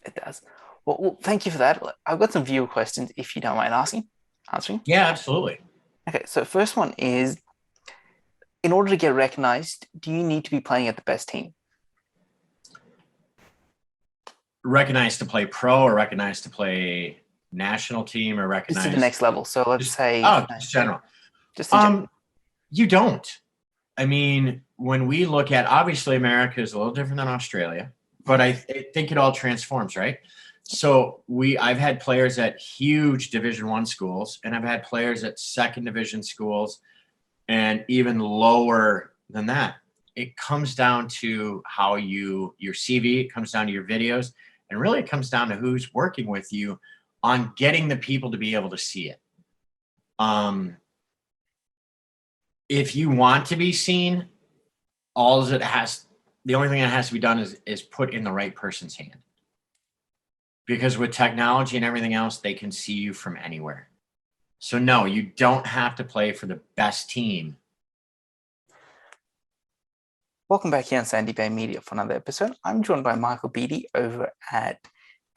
It does. Well, thank you for that. I've got some viewer questions if you don't mind answering. Yeah, absolutely. Okay, so first one is, in order to get recognized, do you need to be playing at the best team? Recognized to play pro or recognized to play national team or Just to the recognized next level. So let's just say, just general. just in general. Um, you don't. I mean, when we look at obviously America is a little different than Australia, but I think it all transforms, right? So I've had players at huge Division 1 schools, and I've had players at second division schools, and even lower than that. It comes down to how your CV, it comes down to your videos, and really it comes down to who's working with you on getting the people to be able to see it. Um, if you want to be seen, all it has the only thing that has to be done is put in the right person's hand. Because with technology and everything else, they can see you from anywhere. So no, you don't have to play for the best team. Welcome back here on Sandy Bay Media for another episode. I'm joined by Michael Beatty over at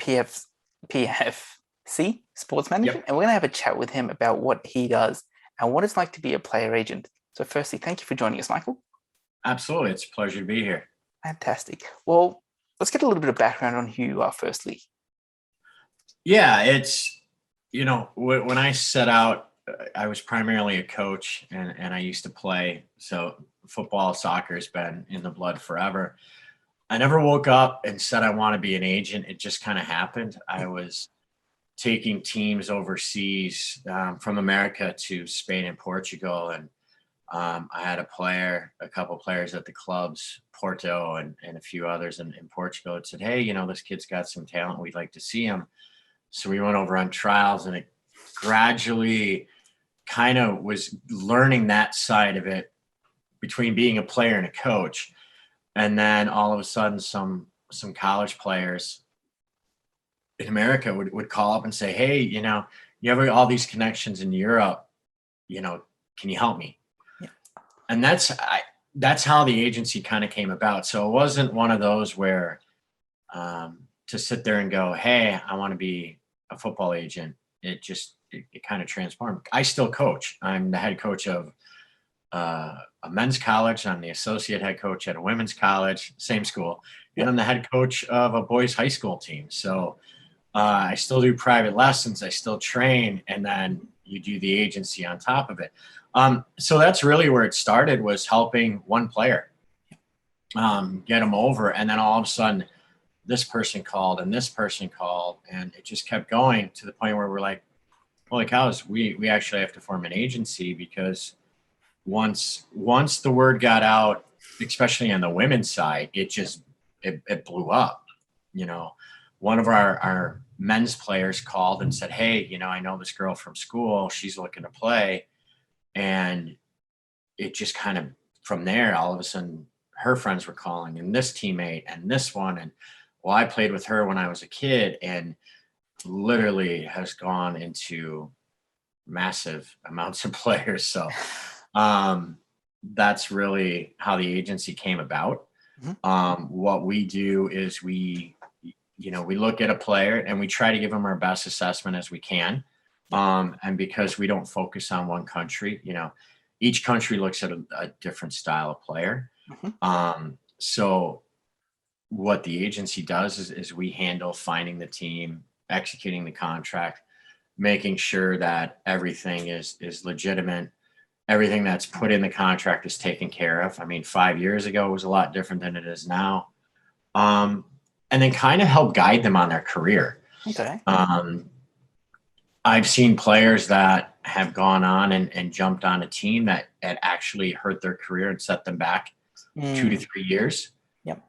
PF, PFC Sports Yep, Management, and we're going to have a chat with him about what he does and what it's like to be a player agent. So, firstly, thank you for joining us, Michael. absolutely. It's a pleasure to be here. Fantastic. Well, let's get a little bit of background on who you are, firstly. Yeah, it's when I set out, I was primarily a coach, and I used to play. So football, soccer has been in the blood forever. I never woke up and said I want to be an agent. It just kind of happened. I was taking teams overseas, from America to Spain and Portugal, and I had a couple players at the clubs, Porto and a few others in Portugal, that said, "Hey, this kid's got some talent. We'd like to see him." So we went over on trials, and it gradually kind of was learning that side of it between being a player and a coach. And then all of a sudden, some college players in America would call up and say, "Hey, you have all these connections in Europe. You know, can you help me?" Yeah. And that's how the agency kind of came about. So it wasn't one of those where, to sit there and go, "Hey, I want to be a football agent." It kind of transformed. I still coach. I'm the head coach of a men's college. I'm the associate head coach at a women's college, same school, and Yeah. I'm the head coach of a boys high school team. So I still do private lessons. I still train, and then you do the agency on top of it. So that's really where it started, was helping one player, get him over, and then all of a sudden, this person called and this person called, and it just kept going to the point where we're like, "Holy cows, we actually have to form an agency," because once the word got out, especially on the women's side, it blew up. You know, one of our men's players called and said, "Hey, I know this girl from school. She's looking to play," and it just kind of, from there, all of a sudden, her friends were calling, and this teammate and this one, and well, I played with her when I was a kid, and literally has gone into massive amounts of players. So um, that's really how the agency came about. Mhm. What we do is we look at a player and we try to give them our best assessment as we can. Yeah. And because we don't focus on one country, each country looks at a different style of player. Mhm. So what the agency does is we handle finding the team, executing the contract, making sure that everything is legitimate. Everything that's put in the contract is taken care of. I mean, 5 years ago was a lot different than it is now. Um, and then kind of help guide them on their career. Okay. Um, I've seen players that have gone on and jumped on a team that actually hurt their career and set them back 2 to 3 years, Yep.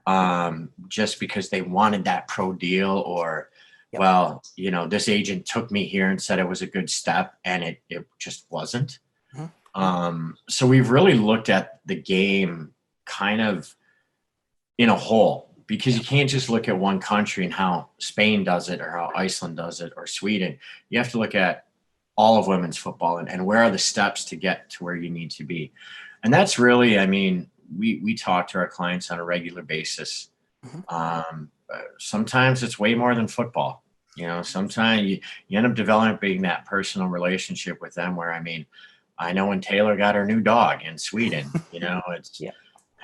just because they wanted that pro deal, or, Yep. well, this agent took me here and said it was a good step, and it just wasn't. Mhm. So we've really looked at the game kind of in a whole, because Yeah. you can't just look at one country and how Spain does it or how Iceland does it or Sweden. You have to look at all of women's football, and where are the steps to get to where you need to be. And that's really, I mean, we talk to our clients on a regular basis. Mhm. sometimes it's way more than football. Sometimes you end up developing that personal relationship with them where, I mean, I know when Taylor got her new dog in Sweden, it's, Yeah.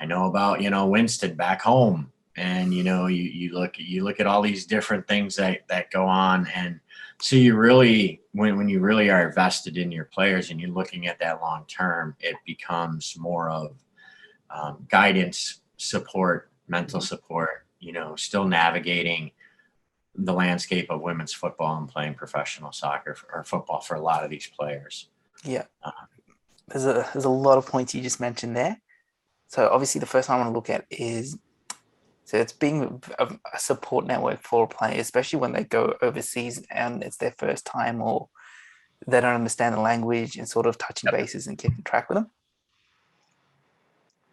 I know about, Winston back home, and, you look at all these different things that go on. And so you really, when you really are invested in your players and you're looking at that long term, it becomes more of guidance, support, mental support, still navigating the landscape of women's football and playing professional soccer or football for a lot of these players. Yeah. There's a lot of points you just mentioned there. So obviously the first one I want to look at is, so it's being a support network for a player, especially when they go overseas and it's their first time or they don't understand the language, and sort of touching bases and keeping track with them.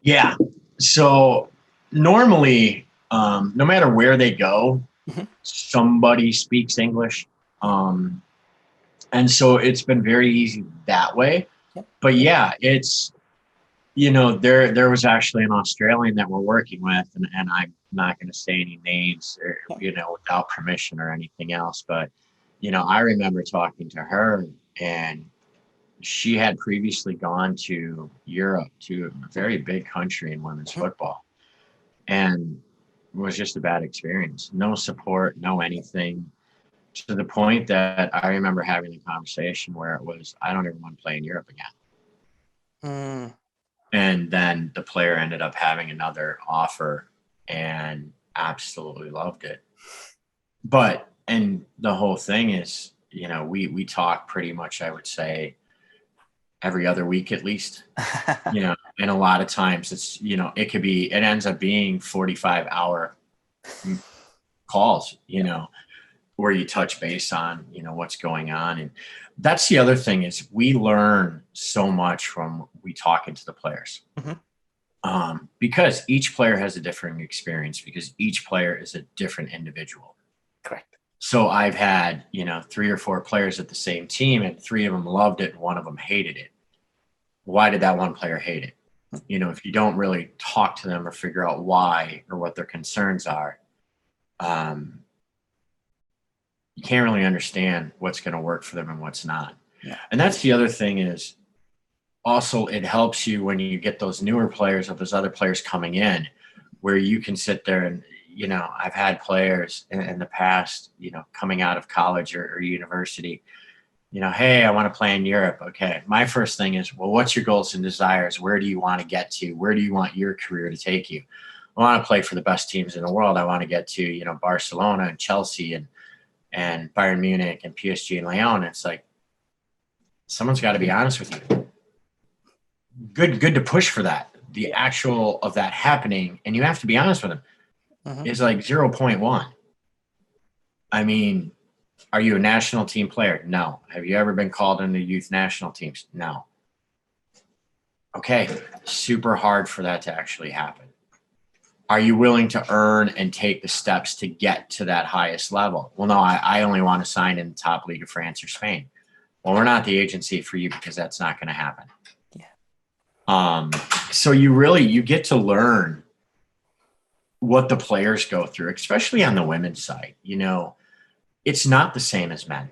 Yeah. So normally, no matter where they go, somebody speaks English. And so it's been very easy that way. Yep. But yeah, it's, there was actually an Australian that we're working with, and I'm not going to say any names, or, without permission or anything else. But, I remember talking to her, and she had previously gone to Europe, to a very big country in women's football, and it was just a bad experience. No support, no anything, to the point that I remember having a conversation where it was, I don't even want to play in Europe again. And then the player ended up having another offer and absolutely loved it. But, and the whole thing is, we talk pretty much, I would say, every other week at least, and a lot of times it's, it ends up being 45-hour calls, where you touch base on, what's going on. And that's the other thing, is we learn so much from we talking to the players. Because each player has a different experience, because each player is a different individual. Correct. So I've had, 3 or 4 players at the same team, and 3 of them loved it and 1 of them hated it. Why did that one player hate it? If you don't really talk to them or figure out why or what their concerns are, you can't really understand what's going to work for them and what's not. Yeah. And that's the other thing, is also it helps you when you get those newer players, or those other players coming in, where you can sit there and, I've had players in the past, coming out of college or university, hey, I want to play in Europe. Okay. My first thing is, well, what's your goals and desires? Where do you want to get to? Where do you want your career to take you? I want to play for the best teams in the world. I want to get to, Barcelona and Chelsea and Bayern Munich and PSG and Lyon. It's like, someone's got to be honest with you. Good to push for that. The actual of that happening, and you have to be honest with them, is like 0.1. I mean, are you a national team player? No. Have you ever been called into youth national teams? No. Okay. Super hard for that to actually happen. Are you willing to earn and take the steps to get to that highest level? Well, no, I only want to sign in the top league of France or Spain. Well, we're not the agency for you, because that's not going to happen. Yeah. So you get to learn what the players go through, especially on the women's side. It's not the same as men.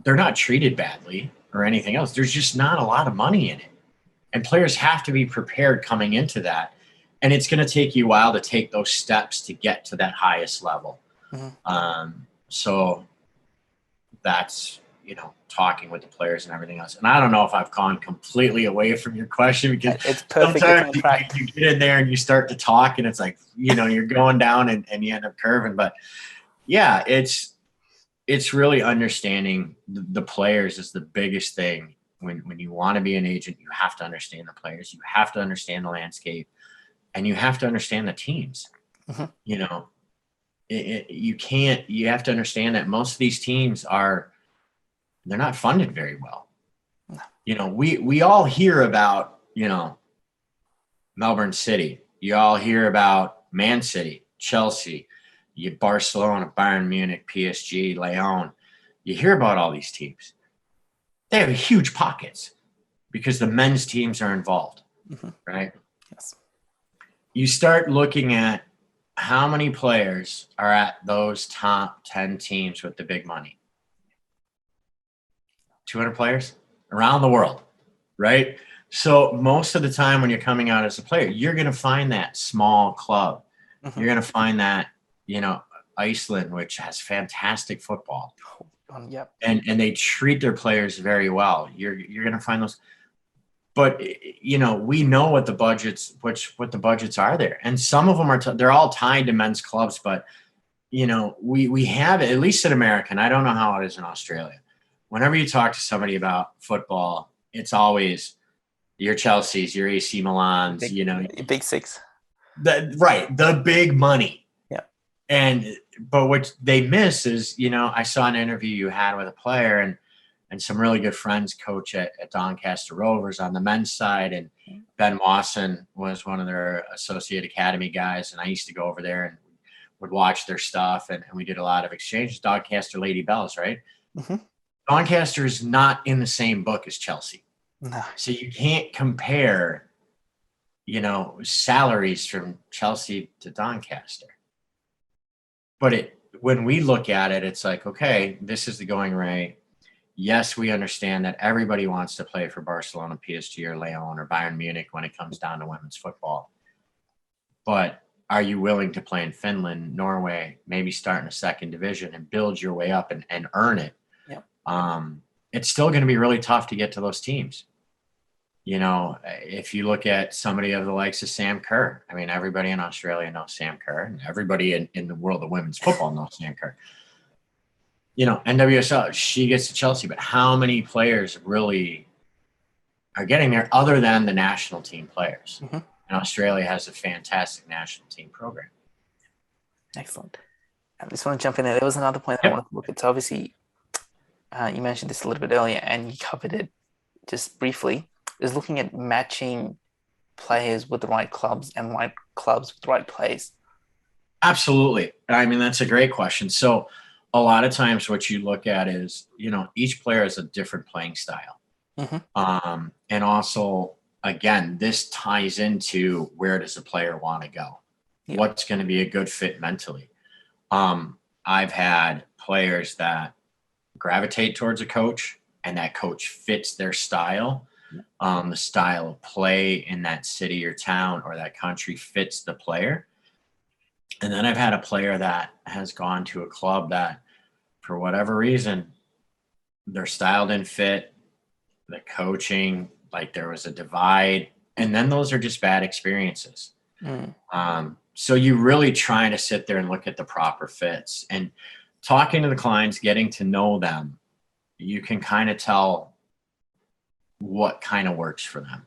They're not treated badly or anything else. There's just not a lot of money in it. And players have to be prepared coming into that. And it's going to take you a while to take those steps to get to that highest level. So that's, talking with the players and everything else. And I don't know if I've gone completely away from your question, because it's perfect. Sometimes you get in there and you start to talk, and it's like, you're going down and you end up curving. But yeah, it's really understanding the players is the biggest thing. When you want to be an agent, you have to understand the players, you have to understand the landscape, and you have to understand the teams. You have to understand that most of these teams they're not funded very well. We all hear about, Melbourne City. You all hear about Man City, Chelsea, Barcelona, Bayern Munich, PSG, Lyon. You hear about all these teams. They have huge pockets because the men's teams are involved, right? Yes. you start looking at how many players are at those top 10 teams with the big money. 200 players around the world, right? So most of the time when you're coming out as a player, you're going to find that small club. Mm-hmm. You're going to find that, Iceland, which has fantastic football. Yep. And they treat their players very well. You're going to find those. But, we know what the budgets are there. And some of them they're all tied to men's clubs. But, we have, at least in America, and I don't know how it is in Australia. Whenever you talk to somebody about football, it's always your Chelsea's, your AC Milan's, Big Six. The big money. Yeah. But what they miss is, I saw an interview you had with a player and some really good friends coach at Doncaster Rovers on the men's side. And Ben Mawson was one of their associate academy guys. And I used to go over there and would watch their stuff. And we did a lot of exchanges. Doncaster Lady Bells, right? Mm-hmm. Doncaster is not in the same book as Chelsea. No. So you can't compare, salaries from Chelsea to Doncaster. But when we look at it, it's like, okay, this is the going rate. Yes, we understand that everybody wants to play for Barcelona, PSG, or Lyon, or Bayern Munich when it comes down to women's football. But are you willing to play in Finland, Norway, maybe start in a second division and build your way up and earn it? Yep. It's still going to be really tough to get to those teams. If you look at somebody of the likes of Sam Kerr, I mean, everybody in Australia knows Sam Kerr, and everybody in the world of women's football knows Sam Kerr. NWSL, she gets to Chelsea, but how many players really are getting there other than the national team players? Mm-hmm. And Australia has a fantastic national team program. Excellent. I just want to jump in there. There was another point I wanted to look at. So obviously, you mentioned this a little bit earlier, and you covered it just briefly, is looking at matching players with the right clubs and right clubs with the right players. Absolutely. I mean, that's a great question. So a lot of times what you look at is, each player has a different playing style. Mm-hmm. And also, again, this ties into where does a player want to go? Yep. What's going to be a good fit mentally? I've had players that gravitate towards a coach and that coach fits their style. The style of play in that city or town or that country fits the player. And then I've had a player that has gone to a club that, for whatever reason, their style didn't fit, the coaching, like there was a divide, and then those are just bad experiences. So you really trying to sit there and look at the proper fits and talking to the clients, getting to know them, you can kind of tell what kind of works for them.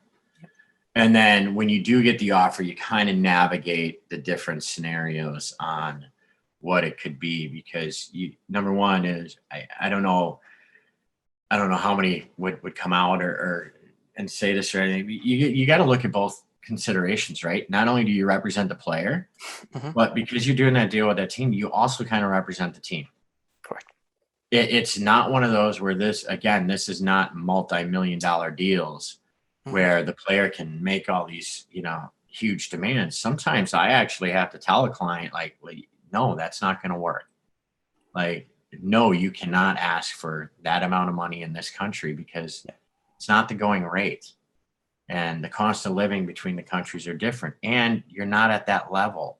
And then when you do get the offer, you kind of navigate the different scenarios on what it could be, because number one is, I don't know how many would come out or and say this or anything. You got to look at both considerations, right? Not only do you represent the player, mm-hmm. but because you're doing that deal with that team, you also kind of represent the team. Correct. It's not one of those where this is not multi-million-dollar deals where the player can make all these, huge demands. Sometimes I actually have to tell a client, like, well, no, that's not going to work. Like, no, you cannot ask for that amount of money in this country because it's not the going rate. And the cost of living between the countries are different. And you're not at that level.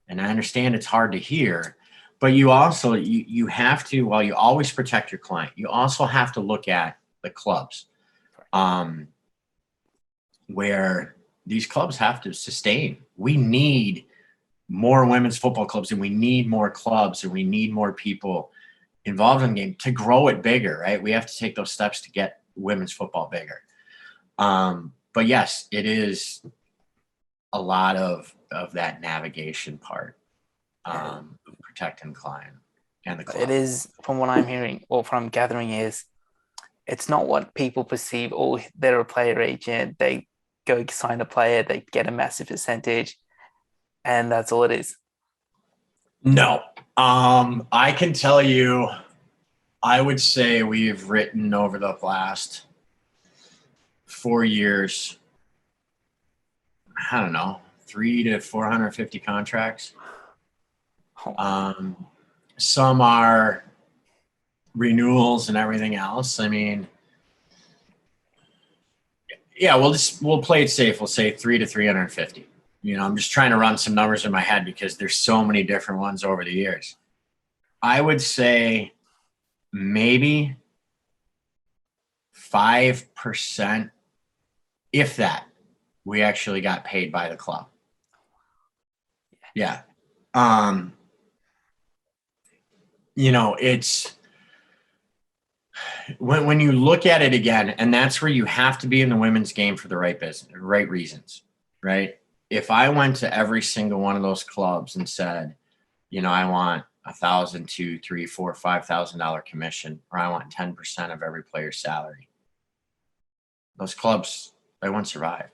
And I understand it's hard to hear, but you also, you have to, while you always protect your client, you also have to look at the clubs. Where these clubs have to sustain. We need more women's football clubs, and we need more clubs, and we need more people involved in the game to grow it bigger, right? We have to take those steps to get women's football bigger. But yes, it is a lot of that navigation part, protecting the client and the club. It is, from what I'm hearing or from gathering, is it's not what people perceive. Oh, they're a player agent. They go sign a player, they get a massive percentage, and that's all it is. No. I can tell you, I would say we've written over the last 4 years, I don't know, 3 to 450 contracts. Oh, Some are renewals and everything else. I mean, yeah, we'll play it safe. We'll say 3 to 350. I'm just trying to run some numbers in my head because there's so many different ones over the years. I would say maybe 5%, if that, we actually got paid by the club. Yeah. It's when you look at it again, and that's where you have to be in the women's game for the right reasons, right? If I went to every single one of those clubs and said, I want $1,000, $2,000, $3,000, $4,000, $5,000 commission, or I want 10% of every player's salary, those clubs, they won't survive.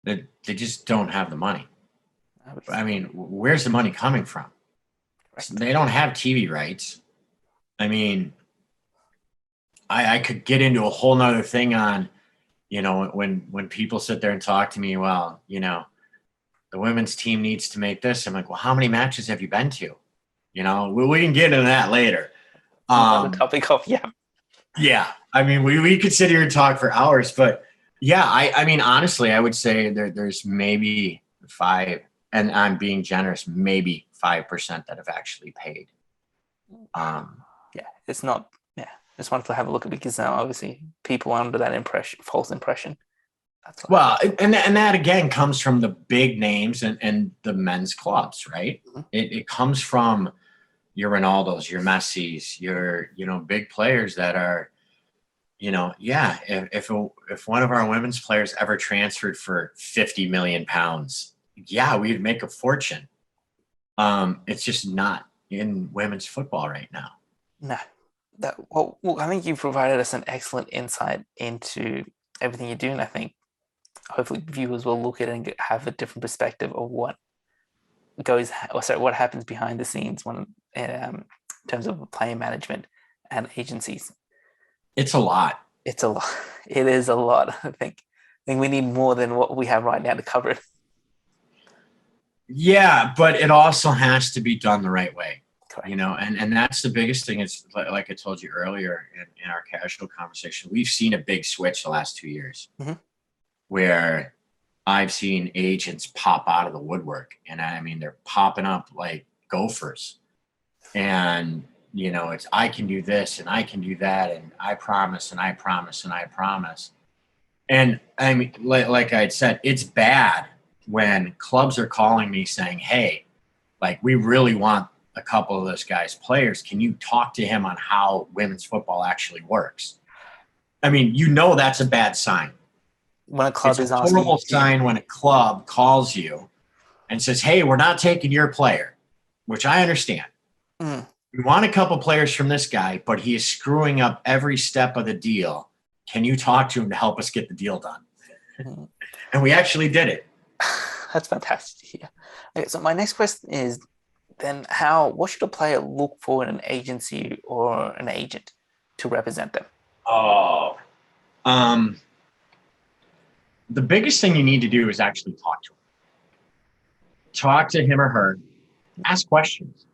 They just don't have the money. I mean, where's the money coming from? They don't have TV rights. I mean, I could get into a whole nother thing on, when people sit there and talk to me, well, the women's team needs to make this. I'm like, well, how many matches have you been to? We can get into that later. The topic of, yeah. Yeah. I mean, we could sit here and talk for hours, but yeah, I mean, honestly, I would say there's maybe 5, and I'm being generous, maybe 5% that have actually paid. Yeah, it's not. Yeah, just wanted to have a look at it because now obviously people are under that false impression. That's well, and that again comes from the big names and the men's clubs, right? Mm-hmm. It comes from your Ronaldos, your Messis, your big players that are, yeah. If one of our women's players ever transferred for 50 million pounds, yeah, we'd make a fortune. It's just not in women's football right now. No, well, I think you provided us an excellent insight into everything you do, and I think hopefully viewers will look at it and have a different perspective of what happens behind the scenes when in terms of player management and agencies. It's a lot. It's a lot. It is a lot. I think we need more than what we have right now to cover it. Yeah, but it also has to be done the right way. Correct. And that's the biggest thing. Is like I told you earlier in our casual conversation, we've seen a big switch the last 2 years, mm-hmm. where I've seen agents pop out of the woodwork, and I mean they're popping up like gophers, and it's I can do this and I can do that, and I promise and I promise and I promise, and I mean like I had said, it's bad when clubs are calling me saying, hey, like we really want a couple of this guy's players. Can you talk to him on how women's football actually works? I mean, that's a bad sign. When a club it's a horrible sign when a club calls you and says, hey, we're not taking your player, which I understand. Mm. We want a couple players from this guy, but he is screwing up every step of the deal. Can you talk to him to help us get the deal done? Mm. And we actually did it. That's fantastic. Yeah. Okay, so my next question is then what should a player look for in an agency or an agent to represent them? The biggest thing you need to do is actually talk to him. Talk to him or her. Ask questions.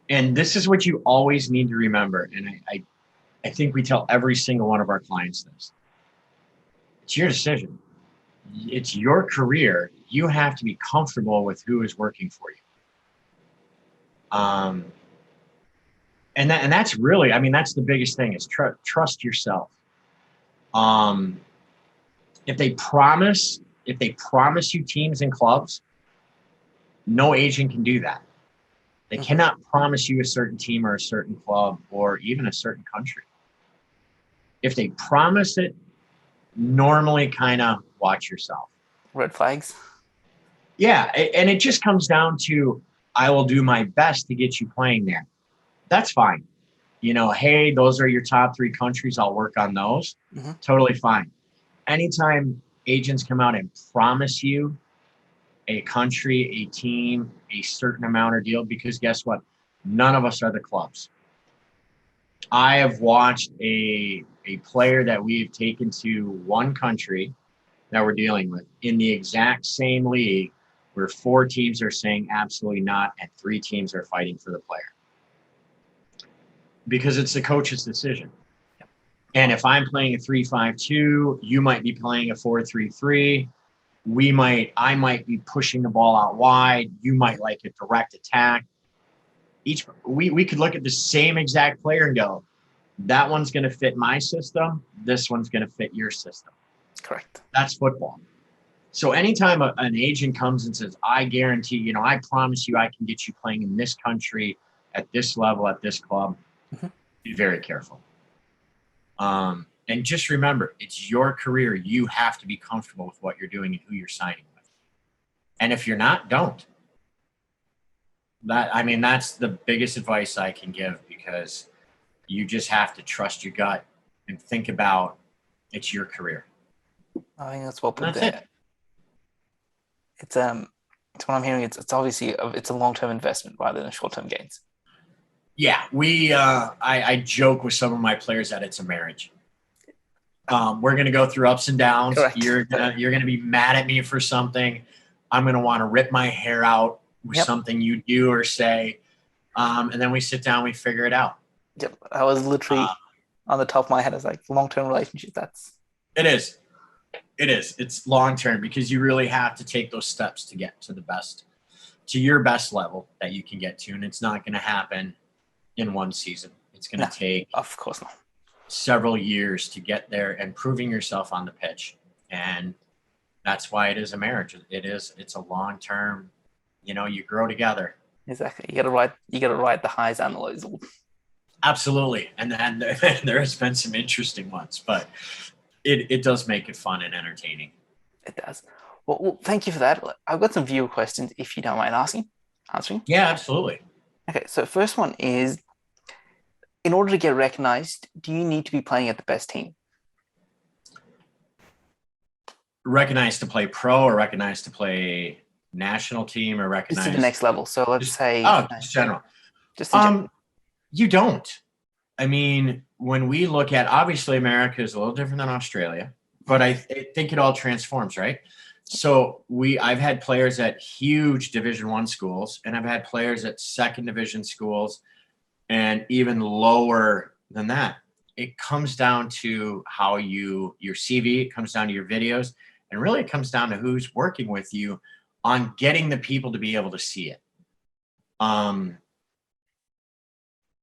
And this is what you always need to remember. And I think we tell every single one of our clients this. It's your decision. It's your career. You have to be comfortable with who is working for you. And that's really, I mean, that's the biggest thing is trust yourself. If they promise you teams and clubs, no agent can do that. They mm-hmm. cannot promise you a certain team or a certain club or even a certain country. If they promise it, normally kind of watch yourself. Red flags. Yeah. And it just comes down to, I will do my best to get you playing there. That's fine. Hey, those are your top 3 countries. I'll work on those. Mm-hmm. Totally fine. Anytime agents come out and promise you a country, a team, a certain amount or deal, because guess what? None of us are the clubs. I have watched a player that we have taken to one country that we're dealing with in the exact same league where 4 teams are saying absolutely not and 3 teams are fighting for the player. Because it's the coach's decision. And if I'm playing a 3-5-2, you might be playing a 4-3-3. I might be pushing the ball out wide. You might like a direct attack. We could look at the same exact player and go, that one's going to fit my system. This one's going to fit your system. Correct. That's football. So anytime an agent comes and says, I guarantee, I promise you I can get you playing in this country at this level, at this club, be very careful. And just remember, it's your career. You have to be comfortable with what you're doing and who you're signing with. And if you're not, don't. That's the biggest advice I can give, because you just have to trust your gut and think about it's your career. I think that's well put That's there. it. It's what I'm hearing. It's obviously it's a long-term investment rather than short-term gains. Yeah, I joke with some of my players that it's a marriage. We're gonna go through ups and downs. Correct. You're gonna be mad at me for something. I'm gonna want to rip my hair out with something you do or say, and then we sit down, we figure it out. Yep, I was literally on the top of my head. It's like long-term relationship. It is. It's long-term, because you really have to take those steps to get to your best level that you can get to, and it's not going to happen in one season. It's going to take, of course, not several years to get there and proving yourself on the pitch. And that's why it is a marriage. It's a long-term, you grow together. Exactly. You got to ride the highs and the lows. Absolutely. And then there has been some interesting ones, but it does make it fun and entertaining. It does. Well, thank you for that. I've got some viewer questions, if you don't mind answering. Yeah, absolutely. Okay, so first one is, in order to get recognized, do you need to be playing at the best team? Recognized to play pro, or recognized to play national team, or recognized to the next level? So let's say just general. Just in general. You don't. I mean, when we look at, obviously America is a little different than Australia, but I think it all transforms, right? So I've had players at huge Division I schools, and I've had players at second division schools, and even lower than that. It comes down to how your CV, it comes down to your videos, and really it comes down to who's working with you on getting the people to be able to see it.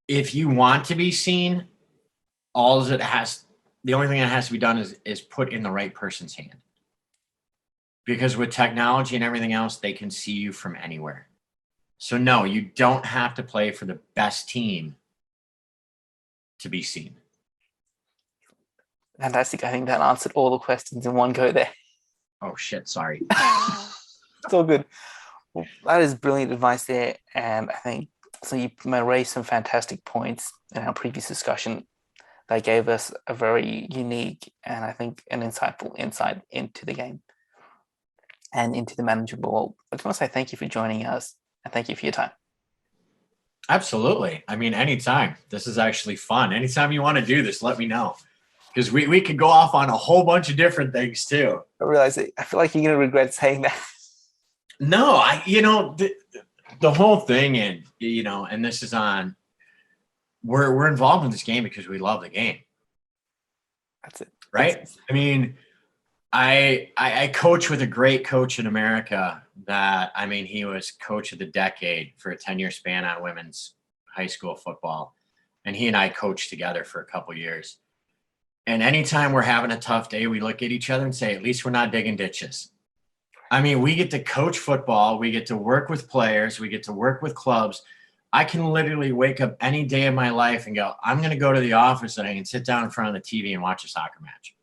If you want to be seen, the only thing that has to be done is put in the right person's hand. Because with technology and everything else, they can see you from anywhere. So no, you don't have to play for the best team to be seen. Fantastic. I think that answered all the questions in one go there. Oh shit, sorry. It's all good. Well, that is brilliant advice there. And I think so you raised some fantastic points in our previous discussion that gave us a very unique and I think an insightful insight into the game and into the manageable world. I just want to say thank you for joining us and thank you for your time. Absolutely. I mean, anytime. This is actually fun. Anytime you want to do this, let me know. Because we could go off on a whole bunch of different things too. I realize it. I feel like you're going to regret saying that. No, the whole thing, and this is on, we're involved in this game because we love the game. That's it. Right? I mean, I coach with a great coach in America that, he was coach of the decade for a 10-year span on women's high school football. And he and I coached together for a couple years. And anytime we're having a tough day, we look at each other and say, at least we're not digging ditches. We get to coach football. We get to work with players. We get to work with clubs. I can literally wake up any day of my life and go, I'm going to go to the office and I can sit down in front of the TV and watch a soccer match.